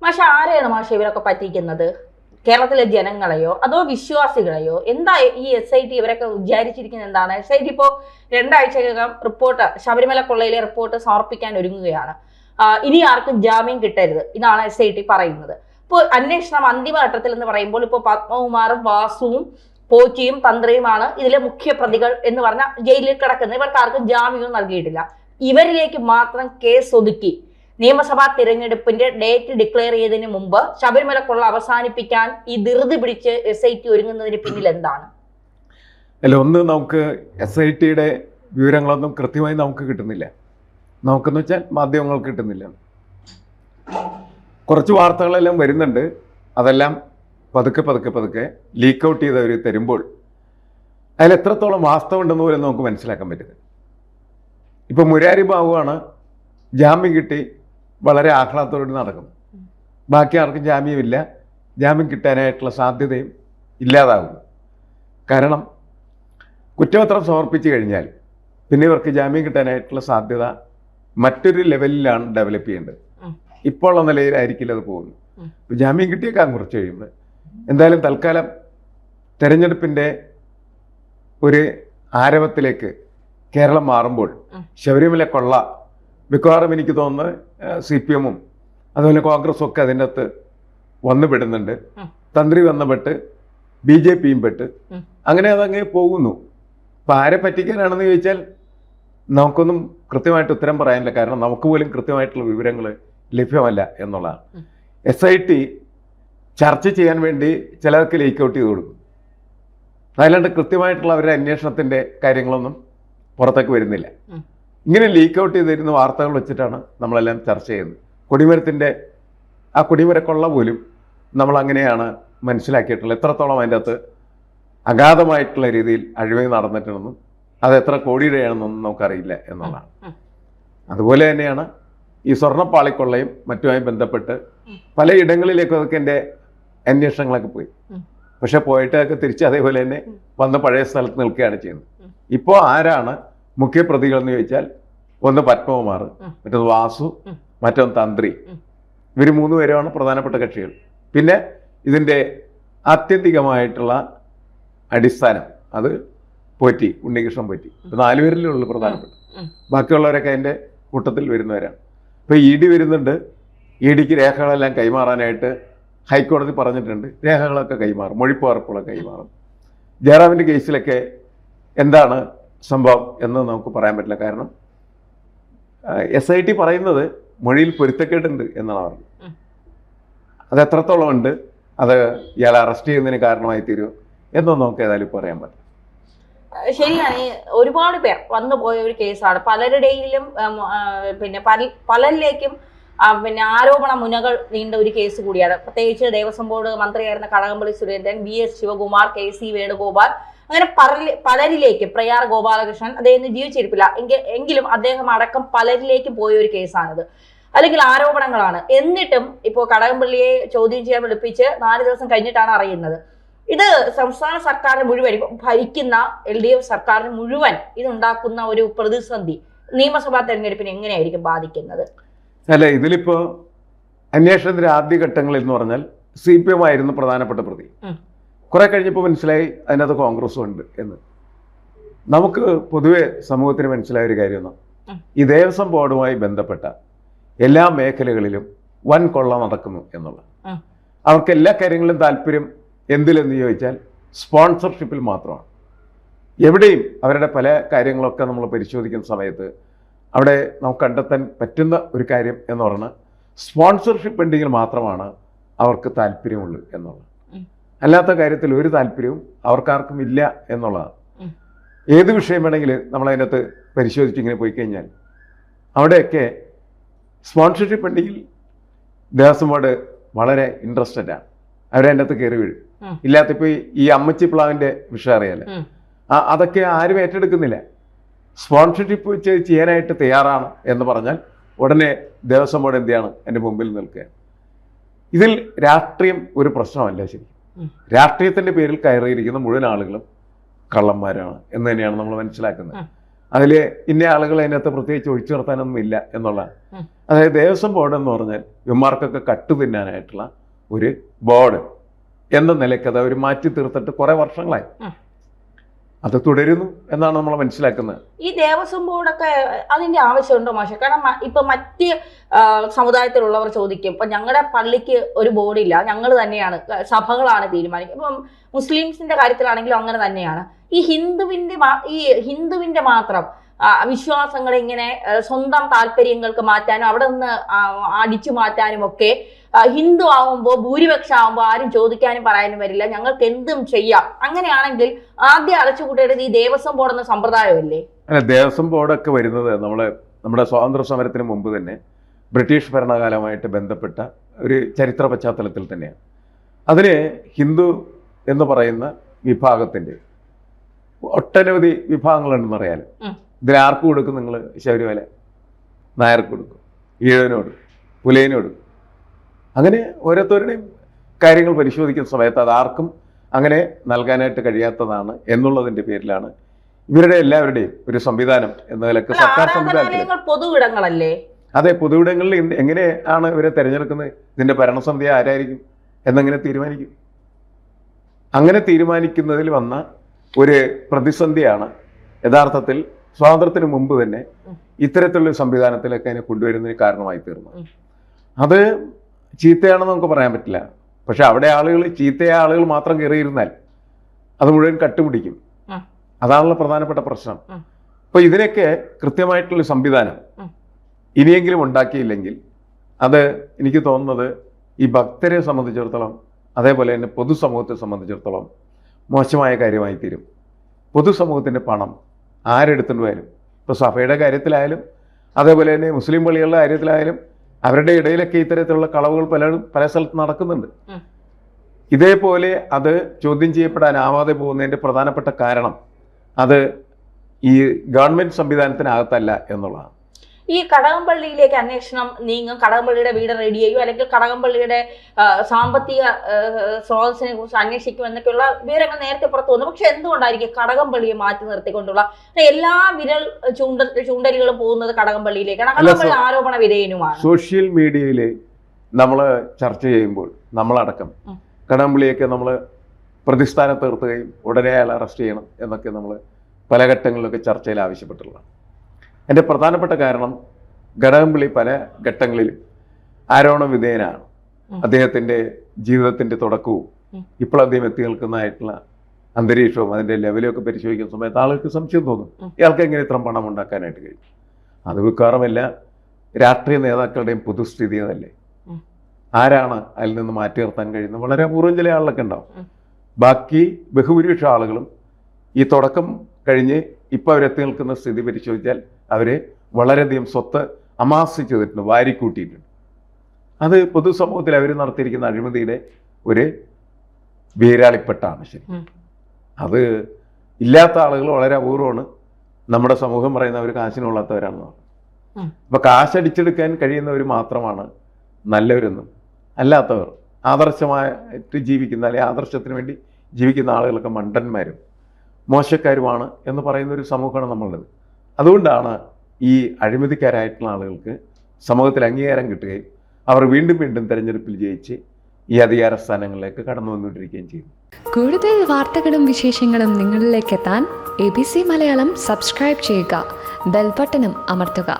മാഷ ആരെയാണ് മാഷ ഇവരൊക്കെ പറ്റിക്കുന്നത്? കേരളത്തിലെ ജനങ്ങളെയോ അതോ വിശ്വാസികളെയോ? എന്താ ഈ SIT ഇവരൊക്കെ വിചാരിച്ചിരിക്കുന്നത്? എന്താണ് SIT ഇപ്പോൾ 2 ആഴ്ചക്കകം റിപ്പോർട്ട്, ശബരിമല കൊള്ളയിലെ റിപ്പോർട്ട് സമർപ്പിക്കാൻ ഒരുങ്ങുകയാണ്. ഇനി ആർക്കും ജാമ്യം കിട്ടരുത്, ഇതാണ് SIT പറയുന്നത്. ഇപ്പോൾ അന്വേഷണം അന്തിമഘട്ടത്തിൽ എന്ന് പറയുമ്പോൾ ഇപ്പോൾ പത്മകുമാറും വാസുവും പോറ്റിയും തന്ത്രിയുമാണ് ഇതിലെ മുഖ്യ പ്രതികൾ എന്ന് പറഞ്ഞ ജയിലിൽ കിടക്കുന്നത്. ഇവർക്ക് ആർക്കും ജാമ്യവും നൽകിയിട്ടില്ല. ഇവരിലേക്ക് മാത്രം കേസ് ഒതുക്കി നിയമസഭാ തിരഞ്ഞെടുപ്പിന്റെ ഡേറ്റ് ഡിക്ലെയർ ചെയ്തതിന് മുമ്പ് ശബരിമല കൊള്ള അവസാനിപ്പിക്കാൻ ഈ ധൃതി പിടിച്ച് SIT ഒരുങ്ങുന്നതിന് പിന്നിൽ എന്താണ്? അല്ല, ഒന്ന് നമുക്ക് SITയുടെ വിവരങ്ങളൊന്നും കൃത്യമായി നമുക്ക് കിട്ടുന്നില്ല. നമുക്കെന്ന് വെച്ചാൽ മാധ്യമങ്ങൾക്ക് കിട്ടുന്നില്ല. കുറച്ച് വാർത്തകളെല്ലാം വരുന്നുണ്ട്, അതെല്ലാം പതുക്കെ ലീക്ക് ഔട്ട് ചെയ്തവർ തരുമ്പോൾ അതിൽ എത്രത്തോളം വാസ്തവം ഉണ്ടെന്ന് പോലും നമുക്ക് മനസ്സിലാക്കാൻ പറ്റുന്നത്. ഇപ്പോൾ മുരാരി ബാബുവാണ് ജാമ്യം കിട്ടി വളരെ ആഹ്ലാദത്തോടെ നടക്കുന്നു. ബാക്കി ആർക്കും ജാമ്യമില്ല, ജാമ്യം കിട്ടാനായിട്ടുള്ള സാധ്യതയും ഇല്ലാതാകുന്നു. കാരണം കുറ്റപത്രം സമർപ്പിച്ചു കഴിഞ്ഞാൽ പിന്നെ ഇവർക്ക് ജാമ്യം കിട്ടാനായിട്ടുള്ള സാധ്യത മറ്റൊരു ലെവലിലാണ് ഡെവലപ്പ് ചെയ്യേണ്ടത്. ഇപ്പോൾ ഉള്ള നിലയിലായിരിക്കില്ല അത് പോകുന്നു. ജാമ്യം കിട്ടിയേക്കാൻ കുറച്ച് കഴിയുമ്പോൾ എന്തായാലും തൽക്കാലം തെരഞ്ഞെടുപ്പിൻ്റെ ഒരു ആരവത്തിലേക്ക് കേരളം മാറുമ്പോൾ ശബരിമല കൊള്ള മിക്കവാറും എനിക്ക് തോന്നുന്നത് CPM-ഉം അതുപോലെ കോൺഗ്രസും ഒക്കെ അതിൻ്റെ അകത്ത് വന്നുപെടുന്നുണ്ട്. തന്ത്രി വന്നപ്പെട്ട് BJP-യും പെട്ട് അങ്ങനെ അതങ്ങ് പോകുന്നു. അപ്പം ആരെ പറ്റിക്കാനാണെന്ന് ചോദിച്ചാൽ നമുക്കൊന്നും കൃത്യമായിട്ട് ഉത്തരം പറയാനില്ല. കാരണം നമുക്ക് പോലും കൃത്യമായിട്ടുള്ള വിവരങ്ങൾ ലഭ്യമല്ല എന്നുള്ളതാണ്. SIT ചർച്ച ചെയ്യാൻ വേണ്ടി ചിലർക്ക് ലീക്ക് ഔട്ട് ചെയ്ത് കൊടുക്കും. അതല്ലാണ്ട് കൃത്യമായിട്ടുള്ള അവരുടെ അന്വേഷണത്തിൻ്റെ കാര്യങ്ങളൊന്നും പുറത്തേക്ക് വരുന്നില്ല. ഇങ്ങനെ ലീക്ക് ഔട്ട് ചെയ്തിരുന്ന വാർത്തകൾ വെച്ചിട്ടാണ് നമ്മളെല്ലാം ചർച്ച ചെയ്യുന്നത്. കൊടിമരത്തിൻ്റെ ആ കൊടിമരക്കൊള്ള പോലും നമ്മളങ്ങനെയാണ് മനസ്സിലാക്കിയിട്ടുള്ളത്. എത്രത്തോളം അതിൻ്റെ അകത്ത് അഗാധമായിട്ടുള്ള രീതിയിൽ അഴിമതി നടന്നിട്ടുണ്ടെന്നും അത് എത്ര കോടിയുടെയാണെന്നൊന്നും നമുക്കറിയില്ല എന്നുള്ളതാണ്. അതുപോലെ തന്നെയാണ് ഈ സ്വർണ്ണപ്പാളിക്കൊള്ളയും മറ്റുമായി ബന്ധപ്പെട്ട് പലയിടങ്ങളിലേക്കും അതൊക്കെ എൻ്റെ അന്വേഷണങ്ങളൊക്കെ പോയി. പക്ഷെ പോയിട്ടൊക്കെ തിരിച്ച് അതേപോലെ തന്നെ വന്ന് പഴയ സ്ഥലത്ത് നിൽക്കുകയാണ് ചെയ്യുന്നത്. ഇപ്പോൾ ആരാണ് മുഖ്യ പ്രതികൾ എന്ന് ചോദിച്ചാൽ ഒന്ന് പത്മകുമാർ, മറ്റൊന്ന് വാസു, മറ്റൊന്ന് തന്ത്രി. ഇവർ 3 പേരുമാണ് പ്രധാനപ്പെട്ട കക്ഷികൾ. പിന്നെ ഇതിൻ്റെ ആത്യന്തികമായിട്ടുള്ള അടിസ്ഥാനം അത് പോറ്റി, ഉണ്ണികൃഷ്ണൻ പോറ്റി. 4 പേരിലേ ഉള്ളൂ പ്രധാനപ്പെട്ട. ബാക്കിയുള്ളവരൊക്കെ അതിൻ്റെ കൂട്ടത്തിൽ വരുന്നവരാണ്. ഇപ്പോൾ ED വരുന്നുണ്ട്. EDക്ക് രേഖകളെല്ലാം കൈമാറാനായിട്ട് ഹൈക്കോടതി പറഞ്ഞിട്ടുണ്ട്. രേഖകളൊക്കെ കൈമാറും, മൊഴിപ്പകർപ്പുകളൊക്കെ കൈമാറും. ജയറാമിൻ്റെ കേസിലൊക്കെ എന്താണ് സംഭവം എന്ന് നമുക്ക് പറയാൻ പറ്റില്ല. കാരണം SIT പറയുന്നത് മൊഴിയിൽ പൊരുത്തക്കേടുണ്ട് എന്നാണ് പറഞ്ഞത്. അത് എത്രത്തോളം ഉണ്ട്, അത് ഇയാളെ അറസ്റ്റ് ചെയ്യുന്നതിന് കാരണമായി തീരുമോ എന്നൊന്നും നമുക്ക് ഏതായാലും പറയാൻ പറ്റില്ല. ശരിയാണ്. ഒരുപാട് പേർ വന്നു പോയ ഒരു കേസാണ്. പലരുടെയിലും പിന്നെ പലരിലേക്കും പിന്നെ ആരോപണ മുനകൾ നീണ്ട ഒരു കേസ് കൂടിയാണ്. പ്രത്യേകിച്ച് ദേവസ്വം ബോർഡ് മന്ത്രിയായിരുന്ന കടകംപള്ളി സുരേന്ദ്രൻ, VS ശിവകുമാർ, KC വേണുഗോപാൽ, അങ്ങനെ പലരിലേക്ക്, പ്രയാർ ഗോപാലകൃഷ്ണൻ, അദ്ദേഹം ജീവിച്ചിരിപ്പില്ല എങ്കിലും അദ്ദേഹം അടക്കം പലരിലേക്കും പോയ ഒരു കേസാണിത്. അല്ലെങ്കിൽ ആരോപണങ്ങളാണ്. എന്നിട്ടും ഇപ്പോൾ കടകംപള്ളിയെ ചോദ്യം ചെയ്യാൻ വിളിപ്പിച്ച് 4 ദിവസം കഴിഞ്ഞിട്ടാണ് അറിയുന്നത്. ഇത് സംസ്ഥാന സർക്കാരിന് മുഴുവൻ, ഭരിക്കുന്ന LDF സർക്കാരിന് മുഴുവൻ ഇതുണ്ടാക്കുന്ന ഒരു പ്രതിസന്ധി നിയമസഭാ തെരഞ്ഞെടുപ്പിന് എങ്ങനെയായിരിക്കും ബാധിക്കുന്നത്? അല്ല, ഇതിലിപ്പോൾ അന്വേഷണത്തിന്റെ ആദ്യഘട്ടങ്ങളിൽ എന്ന് പറഞ്ഞാൽ CPM ആയിരുന്നു പ്രധാനപ്പെട്ട പ്രതി. കുറെ കഴിഞ്ഞപ്പോൾ മനസ്സിലായി അതിനകത്ത് കോൺഗ്രസും ഉണ്ട് എന്ന്. നമുക്ക് പൊതുവെ സമൂഹത്തിന് മനസ്സിലായ ഒരു കാര്യമൊന്നും, ഈ ദേവസ്വം ബോർഡുമായി ബന്ധപ്പെട്ട എല്ലാ മേഖലകളിലും വൻ കൊള്ള നടക്കുന്നു എന്നുള്ള. അവർക്ക് എല്ലാ കാര്യങ്ങളിലും താല്പര്യം എന്തിലെന്ന് ചോദിച്ചാൽ സ്പോൺസർഷിപ്പിൽ മാത്രമാണ്. എവിടെയും അവരുടെ പല കാര്യങ്ങളൊക്കെ നമ്മൾ പരിശോധിക്കുന്ന സമയത്ത് അവിടെ നമുക്ക് കണ്ടെത്താൻ പറ്റുന്ന ഒരു കാര്യം എന്ന് പറഞ്ഞാൽ സ്പോൺസർഷിപ്പ് ഉണ്ടെങ്കിൽ മാത്രമാണ് അവർക്ക് താല്പര്യമുള്ളൂ എന്നുള്ളത്. അല്ലാത്ത കാര്യത്തിൽ ഒരു താല്പര്യവും അവർക്കാർക്കും ഇല്ല എന്നുള്ളതാണ്. ഏത് വിഷയം വേണമെങ്കിൽ നമ്മളതിനകത്ത് പരിശോധിച്ചിങ്ങനെ പോയി കഴിഞ്ഞാൽ അവിടെയൊക്കെ സ്പോൺസർഷിപ്പ് ഉണ്ടെങ്കിൽ ദേവസ്വം ബോർഡ് വളരെ ഇൻട്രസ്റ്റഡാണ്, അവരതിൻ്റെ അകത്ത് കയറി വീഴും. ഇല്ലാത്തപ്പോൾ ഈ അമ്മച്ചി പ്ലാവിൻ്റെ വിഷയം അറിയാലോ, അതൊക്കെ ആരും ഏറ്റെടുക്കുന്നില്ല. സ്പോൺസർഷിപ്പ് വെച്ച് ചെയ്യാനായിട്ട് തയ്യാറാണ് എന്ന് പറഞ്ഞാൽ ഉടനെ ദേവസ്വം ബോർഡ് എന്തിയാണ് എൻ്റെ മുമ്പിൽ നിൽക്കുക. ഇതിൽ രാഷ്ട്രീയം ഒരു പ്രശ്നമല്ല. ശരി, രാഷ്ട്രീയത്തിൻ്റെ പേരിൽ കയറിയിരിക്കുന്ന മുഴുവൻ ആളുകളും കള്ളന്മാരാണ് എന്ന് തന്നെയാണ് നമ്മൾ മനസ്സിലാക്കുന്നത്. അതിൽ ഇന്ന ആളുകൾ അതിനകത്ത് പ്രത്യേകിച്ച് ഒഴിച്ചു നിർത്താനൊന്നും ഇല്ല എന്നുള്ളതാണ്. അതായത് ദേവസ്വം ബോർഡ് എന്ന് പറഞ്ഞാൽ ഇവന്മാർക്കൊക്കെ കട്ടു തിന്നാനായിട്ടുള്ള ഒരു ബോർഡ് എന്ന നിലയ്ക്ക് അത് അവർ മാറ്റി തീർത്തിട്ട് കുറെ വർഷങ്ങളായി. അത് തുടരുന്നു എന്നാണ് നമ്മൾ മനസ്സിലാക്കുന്നത്. ഈ ദേവസ്വം ബോർഡൊക്കെ അതിന്റെ ആവശ്യമുണ്ടോ മാഷെ? കാരണം ഇപ്പൊ മറ്റ് സമുദായത്തിലുള്ളവർ ചോദിക്കും, ഇപ്പൊ ഞങ്ങളുടെ പള്ളിക്ക് ഒരു ബോർഡില്ല, ഞങ്ങൾ തന്നെയാണ്, സഭകളാണ് തീരുമാനിക്കുക. ഇപ്പം മുസ്ലിംസിന്റെ കാര്യത്തിലാണെങ്കിലും അങ്ങനെ തന്നെയാണ്. ഈ ഹിന്ദുവിന്റെ മാത്രം വിശ്വാസങ്ങളെ ഇങ്ങനെ സ്വന്തം താല്പര്യങ്ങൾക്ക് മാറ്റാനും അവിടെ നിന്ന് അടിച്ചു മാറ്റാനും ഒക്കെ ഹിന്ദു ആവുമ്പോൾ ഭൂരിപക്ഷം ആവുമ്പോൾ ആരും ചോദിക്കാനും പറയാനും വരില്ല, ഞങ്ങൾക്ക് എന്തും ചെയ്യാം. അങ്ങനെയാണെങ്കിൽ ആദ്യം അടച്ചുകൂട്ടേണ്ടത് ഈ ദേവസ്വം ബോർഡ് എന്ന സമ്പ്രദായമല്ലേ? അല്ല, ദേവസ്വം ബോർഡൊക്കെ വരുന്നത് നമ്മുടെ സ്വാതന്ത്ര്യ സമരത്തിന് മുമ്പ് തന്നെ ബ്രിട്ടീഷ് ഭരണകാലമായിട്ട് ബന്ധപ്പെട്ട ഒരു ചരിത്ര പശ്ചാത്തലത്തിൽ തന്നെയാണ്. അതിന് ഹിന്ദു എന്ന് പറയുന്ന വിഭാഗത്തിൻ്റെ ഒട്ടനവധി വിഭാഗങ്ങളുണ്ടെന്ന് അറിയാലോ. ഇതിലാർക്ക് കൊടുക്കും നിങ്ങൾ? ശബരിമല നായർക്ക് കൊടുക്കും, ഈഴവനോട്, പുലയനോട്, അങ്ങനെ ഓരോരുത്തരുടെയും കാര്യങ്ങൾ പരിശോധിക്കുന്ന സമയത്ത് അത് ആർക്കും അങ്ങനെ നൽകാനായിട്ട് കഴിയാത്തതാണ് എന്നുള്ളതിൻ്റെ പേരിലാണ് ഇവരുടെ എല്ലാവരുടെയും ഒരു സംവിധാനം എന്ന നിലക്ക് സർക്കാർ സംവിധാനത്തിൽ പൊതുവിടങ്ങളല്ലേ? അതെ, പൊതുവിടങ്ങളിൽ എങ്ങനെയാണ് ഇവരെ തിരഞ്ഞെടുക്കുന്നത്? ഇതിൻ്റെ ഭരണസമിതി ആരായിരിക്കും എന്നെങ്ങനെ തീരുമാനിക്കും? അങ്ങനെ തീരുമാനിക്കുന്നതിൽ വന്ന ഒരു പ്രതിസന്ധിയാണ് യഥാർത്ഥത്തിൽ സ്വാതന്ത്ര്യത്തിന് മുമ്പ് തന്നെ ഇത്തരത്തിലുള്ള സംവിധാനത്തിലൊക്കെ അതിനെ കൊണ്ടുവരുന്നതിന് കാരണമായി തീർന്നത്. അത് ചീത്തയാണെന്ന് നമുക്ക് പറയാൻ പറ്റില്ല. പക്ഷെ അവിടെ ചീത്തയായ ആളുകൾ മാത്രം കയറിയിരുന്നാൽ അത് മുഴുവൻ കട്ടുപിടിക്കും. അതാണല്ലോ പ്രധാനപ്പെട്ട പ്രശ്നം. അപ്പൊ ഇതിനൊക്കെ കൃത്യമായിട്ടുള്ള സംവിധാനം ഇനിയെങ്കിലും ഉണ്ടാക്കിയില്ലെങ്കിൽ അത് എനിക്ക് തോന്നുന്നത് ഈ ഭക്തരെ സംബന്ധിച്ചിടത്തോളം, അതേപോലെ തന്നെ പൊതുസമൂഹത്തെ സംബന്ധിച്ചിടത്തോളം മോശമായ കാര്യമായി തീരും. പൊതുസമൂഹത്തിൻ്റെ പണം ആരെടുത്തുകൊണ്ട് വരും? ഇപ്പോൾ സഭയുടെ കാര്യത്തിലായാലും അതേപോലെ തന്നെ മുസ്ലിം പള്ളികളുടെ കാര്യത്തിലായാലും അവരുടെ ഇടയിലൊക്കെ ഇത്തരത്തിലുള്ള കളവുകൾ പല സ്ഥലത്ത് നടക്കുന്നുണ്ട്. ഇതേപോലെ അത് ചോദ്യം ചെയ്യപ്പെടാനാവാതെ പോകുന്നതിൻ്റെ പ്രധാനപ്പെട്ട കാരണം അത് ഈ ഗവൺമെൻറ് സംവിധാനത്തിനകത്തല്ല എന്നുള്ളതാണ്. ഈ കടകംപള്ളിയിലേക്ക് അന്വേഷണം നീങ്ങും, കടകംപള്ളിയുടെ വീട് റെഡി ചെയ്യും, അല്ലെങ്കിൽ കടകംപള്ളിയുടെ സാമ്പത്തിക സ്രോതസ്സിനെ കുറിച്ച് അന്വേഷിക്കും എന്നൊക്കെയുള്ള വിവരങ്ങൾ നേരത്തെ പുറത്തു വന്നു. പക്ഷെ എന്തുകൊണ്ടായിരിക്കും കടകംപള്ളിയെ മാറ്റി നിർത്തിക്കൊണ്ടുള്ള എല്ലാ ചൂണ്ടലുകളും പോകുന്നത് കടകംപള്ളിയിലേക്കാണ്? കടകംപള്ളി ആരോപണ വിധേയനുമാണ്. സോഷ്യൽ മീഡിയയിൽ നമ്മൾ ചർച്ച ചെയ്യുമ്പോൾ നമ്മളടക്കം കടകംപള്ളിയൊക്കെ നമ്മൾ പ്രതിസ്ഥാനത്ത് നിർത്തുകയും ഉടനെ അയാൾ അറസ്റ്റ് ചെയ്യണം എന്നൊക്കെ നമ്മൾ പല ഘട്ടങ്ങളിലൊക്കെ ചർച്ചയിൽ ആവശ്യപ്പെട്ടുള്ളതാണ്. എൻ്റെ പ്രധാനപ്പെട്ട കാരണം കടകംപള്ളി പല ഘട്ടങ്ങളിലും ആരോപണ വിധേയനാണ്. അദ്ദേഹത്തിൻ്റെ ജീവിതത്തിൻ്റെ തുടക്കവും ഇപ്പോൾ അദ്ദേഹം എത്തി നിൽക്കുന്നതായിട്ടുള്ള അന്തരീക്ഷവും അതിൻ്റെ ലെവലും ഒക്കെ പരിശോധിക്കുന്ന സമയത്ത് ആളുകൾക്ക് സംശയം തോന്നും, ഇയാൾക്ക് എങ്ങനെ ഇത്ര പണം ഉണ്ടാക്കാനായിട്ട് കഴിയും? അത് മിക്കവാറുമല്ല രാഷ്ട്രീയ നേതാക്കളുടെയും പൊതുസ്ഥിതി അതല്ലേ. ആരാണ് അതിൽ നിന്ന് മാറ്റി നിർത്താൻ കഴിയുന്നത്? വളരെ അപൂർവം ചില ആളുകളൊക്കെ ഉണ്ടാവും. ബാക്കി ബഹുഭൂരിപക്ഷം ആളുകളും ഈ തുടക്കം കഴിഞ്ഞ് ഇപ്പോൾ അവരെത്തി നിൽക്കുന്ന സ്ഥിതി പരിശോധിച്ചാൽ അവർ വളരെയധികം സ്വത്ത് അമാസ് ചെയ്തിട്ടുണ്ട്, വാരിക്കൂട്ടിയിട്ടുണ്ട്. അത് പൊതുസമൂഹത്തിൽ അവർ നടത്തിയിരിക്കുന്ന അഴിമതിയുടെ ഒരു വീരാളിപ്പെട്ടാണ്. ശരി, അത് ഇല്ലാത്ത ആളുകൾ വളരെ അപൂർവമാണ്. നമ്മുടെ സമൂഹം പറയുന്നവർ കാശിനുള്ളത്തവരാണെന്ന് പറഞ്ഞു. അപ്പോൾ കാശടിച്ചെടുക്കാൻ കഴിയുന്നവർ മാത്രമാണ് നല്ലവരെന്നും, അല്ലാത്തവർ ആദർശമായിട്ട് ജീവിക്കുന്ന അല്ലെങ്കിൽ ആദർശത്തിന് വേണ്ടി ജീവിക്കുന്ന ആളുകളൊക്കെ മണ്ടന്മാരും മോശക്കാരുമാണ് എന്ന് പറയുന്ന ഒരു സമൂഹമാണ് നമ്മളുള്ളത്. അതുകൊണ്ടാണ് ഈ അഴിമതിക്കാരായിട്ടുള്ള ആളുകൾക്ക് സമൂഹത്തിൽ അംഗീകാരം കിട്ടുകയും അവർ വീണ്ടും വീണ്ടും തെരഞ്ഞെടുപ്പിൽ ജയിച്ച് ഈ അധികാര സ്ഥാനങ്ങളിലേക്ക് കടന്നു വന്നുകൊണ്ടിരിക്കുകയും ചെയ്യും. കൂടുതൽ വാർത്തകളും വിശേഷങ്ങളും നിങ്ങളിലേക്ക് എത്താൻ ABC മലയാളം സബ്സ്ക്രൈബ് ചെയ്യുക, ബെൽ ബട്ടണും അമർത്തുക.